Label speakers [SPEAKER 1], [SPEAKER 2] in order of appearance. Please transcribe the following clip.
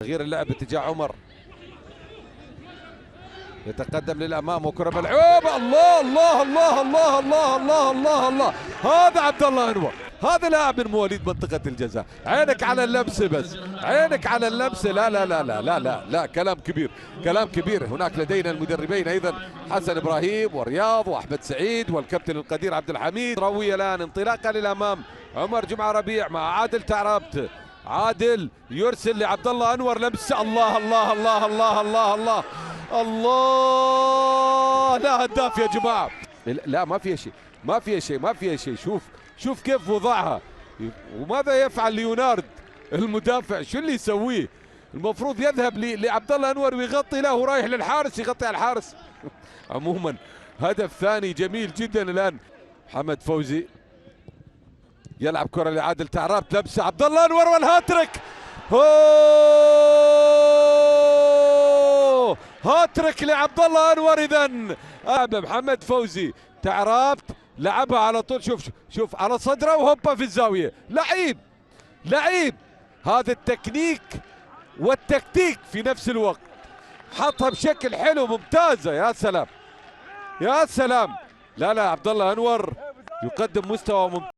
[SPEAKER 1] تغيير اللعب اتجاه عمر، يتقدم للامام وكره ملعوبه. الله الله الله الله الله الله الله الله، هذا عبد الله انور، هذا لاعب من مواليد منطقه الجزاء. عينك على اللمسه بس، عينك على اللمسه. لا لا لا لا لا لا لا، كلام كبير، كلام كبير. هناك لدينا المدربين ايضا حسن ابراهيم ورياض واحمد سعيد والكابتن القدير عبد الحميد. رويه الان انطلاقه للامام، عمر جمعه ربيع مع عادل تعرابت. عادل يرسل لعبد الله انور، لمسه. الله الله الله الله الله الله الله، لا هداف يا جماعه. لا ما فيها شيء، ما فيها شيء، ما فيها شيء. شوف كيف وضعها، وماذا يفعل ليونارد المدافع؟ شو اللي يسويه؟ المفروض يذهب لعبد الله انور ويغطي له، ورايح للحارس يغطي على الحارس. عموما هدف ثاني جميل جدا الان. محمد فوزي يلعب كره لعادل تعرابت، لمسه عبد الله انور والهاتريك. هاتريك لعبد الله انور. اذا محمد فوزي تعرابت لعبها على طول، شوف على صدره وهوبا في الزاويه. لعيب لعيب، هذا التكنيك والتكتيك في نفس الوقت، حطها بشكل حلو ممتازه. يا سلام يا سلام. لا عبد الله انور يقدم مستوى ممتاز.